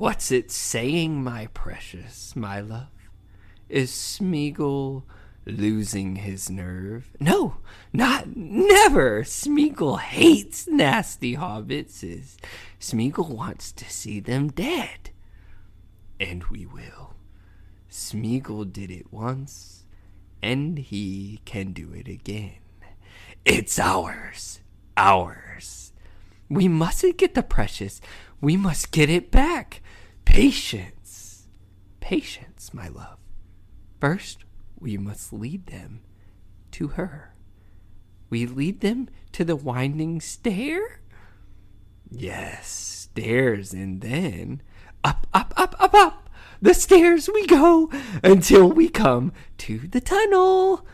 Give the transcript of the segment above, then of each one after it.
What's it saying, my precious, my love? Is Smeagol losing his nerve? No, never. Smeagol hates nasty hobbits. Smeagol wants to see them dead. And we will. Smeagol did it once, and he can do it again. It's ours. We mustn't get the precious. We must get it back. Patience, my love. First, we must lead them to her. We lead them to the winding stair? Yes, stairs, and then up. The stairs we go until we come to the tunnel.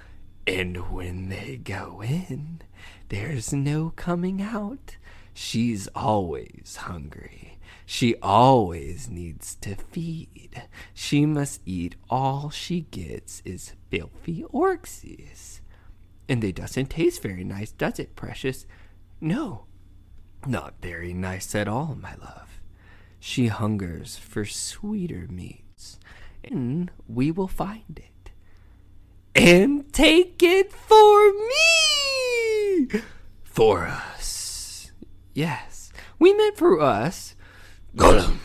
And when they go in, there's no coming out. She's always hungry. She always needs to feed. She must eat. All she gets is filthy orcsies. And they doesn't taste very nice, does it, precious? No, not very nice at all, my love. She hungers for sweeter meats, and we will find it. And take it for me! For us. Yes, we meant for us. Gollum.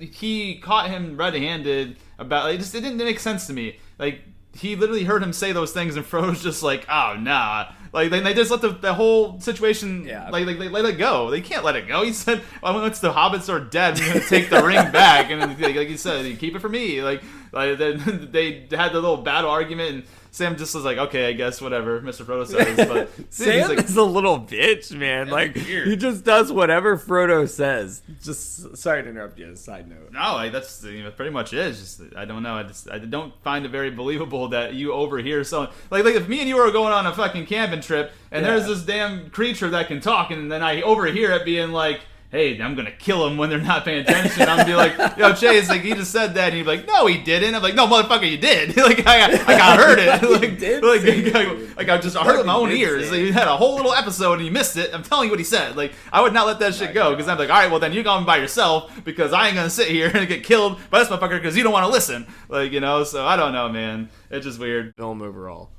He caught him red-handed about it didn't make sense to me. Like, he literally heard him say those things, and Frodo's just like, oh nah. Like, they just let the whole situation, like they let it go. They can't let it go. He said, well, once the hobbits are dead, I'm going to take the ring back. And like he said, you keep it for me. Like they had the little battle argument, and Sam just was like, okay, I guess, whatever, Mr. Frodo says. But Sam is a little bitch, man. Like, he just does whatever Frodo says. Just, sorry to interrupt you, side note. No, like, that's pretty much it. It's just, I don't know. I don't find it very believable that you overhear someone. Like if me and you were going on a fucking camping trip, and there's this damn creature that can talk, and then I overhear it being like, hey, I'm going to kill them when they're not paying attention. I'm going to be like, yo, Chase, like, he just said that. And he'd be like, no, he didn't. I'm like, no, motherfucker, you did. Like, I heard it. Like, I just heard it with my own ears. Like, he had a whole little episode and you missed it. I'm telling you what he said. Like, I would not let that shit go, because I'm like, all right, well, then you're going by yourself, because I ain't going to sit here and get killed by this motherfucker because you don't want to listen. Like, you know, so I don't know, man. It's just weird. Film overall.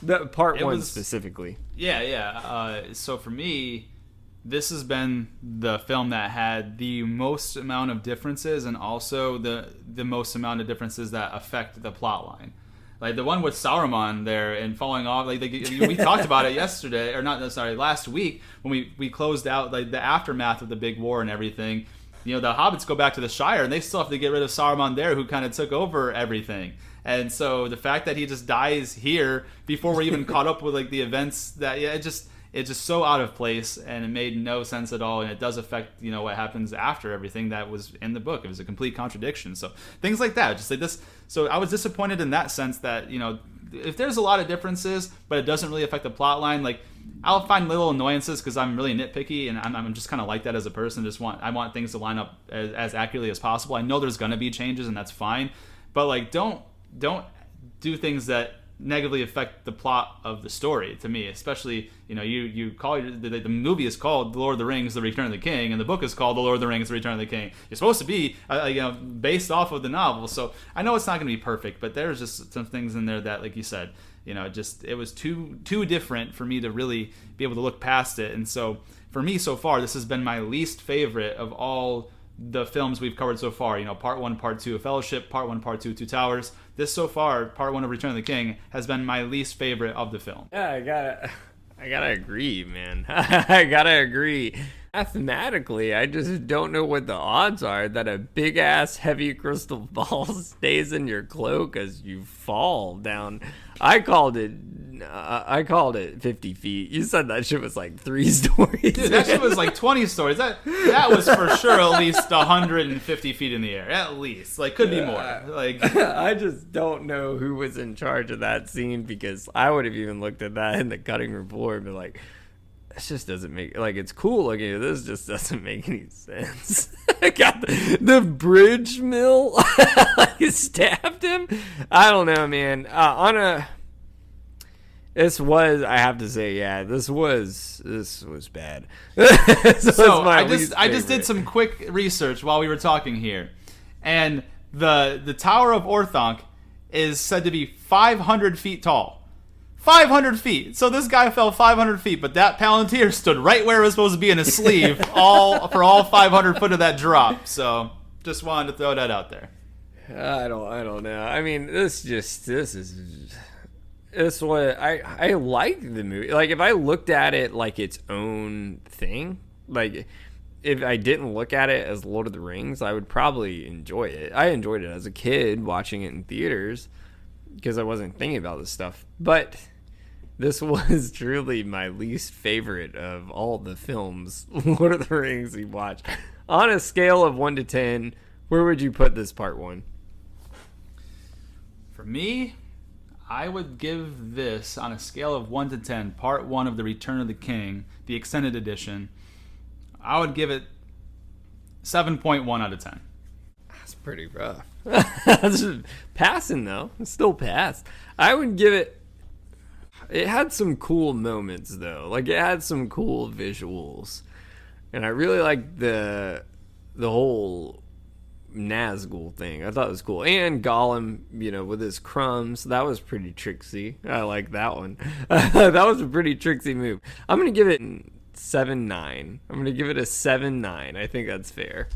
That part one specifically. Yeah. So for me, this has been the film that had the most amount of differences, and also the most amount of differences that affect the plot line. Like the one with Saruman there and falling off, like we talked about it yesterday, or not, sorry, last week when we closed out like the aftermath of the big war and everything. You know, the hobbits go back to the Shire, and they still have to get rid of Saruman there, who kind of took over everything. And so the fact that he just dies here before we're even caught up with like the events, that it's just so out of place, and it made no sense at all, and it does affect, you know, what happens after everything that was in the book. It was a complete contradiction. So things like that, just like this. So I was disappointed in that sense that, you know, if there's a lot of differences, but it doesn't really affect the plot line, like I'll find little annoyances because I'm really nitpicky, and I'm just kind of like that as a person. I want things to line up as accurately as possible. I know there's going to be changes, and that's fine, but like don't do things that negatively affect the plot of the story, to me. Especially, you know, you call the movie is called The Lord of the Rings: The Return of the King, and the book is called The Lord of the Rings: The Return of the King. You're supposed to be you know, based off of the novel, so I know it's not going to be perfect, but there's just some things in there that, like you said, you know, it was too different for me to really be able to look past it. And so for me, so far, this has been my least favorite of all the films we've covered so far. You know, part 1, part 2 of Fellowship, part 1, part 2 Two Towers. This so far, part 1 of Return of the King, has been my least favorite of the film. Yeah, I gotta agree, man. I gotta agree. Mathematically, I just don't know what the odds are that a big ass heavy crystal ball stays in your cloak as you fall down. I called it 50 feet. You said that shit was like 3 stories. Dude, that shit was like 20 stories. That was for sure at least 150 feet in the air. At least. Like, could be more. Like, I just don't know who was in charge of that scene, because I would have even looked at that in the cutting room floor and been like, this just doesn't make, like, it's cool looking at this, just doesn't make any sense. I got the bridge mill like stabbed him. I don't know, man. This was, I have to say, yeah, this was bad. This So was my I least just did favorite. some quick research while we were talking here, and the Tower of Orthanc is said to be 500 feet tall. 500 feet. So this guy fell 500 feet, but that Palantir stood right where it was supposed to be in his sleeve, all 500 foot of that drop. So just wanted to throw that out there. I don't know. I mean, this what I like the movie. Like, if I looked at it like its own thing, like if I didn't look at it as Lord of the Rings, I would probably enjoy it. I enjoyed it as a kid watching it in theaters because I wasn't thinking about this stuff. But this was truly my least favorite of all the films, Lord of the Rings, we watched. On a scale of 1 to 10, where would you put this part 1? For me, I would give this, on a scale of 1 to 10, part 1 of The Return of the King, the extended edition, I would give it 7.1 out of 10. That's pretty rough. That's just passing, though. It's still passed. I would give it... It had some cool moments, though. Like, it had some cool visuals. And I really liked the whole Nazgul thing. I thought it was cool. And Gollum, with his crumbs. That was pretty tricksy. I like that one. That was a pretty tricksy move. I'm going to give it 7.9. I'm going to give it a 7.9. I think that's fair.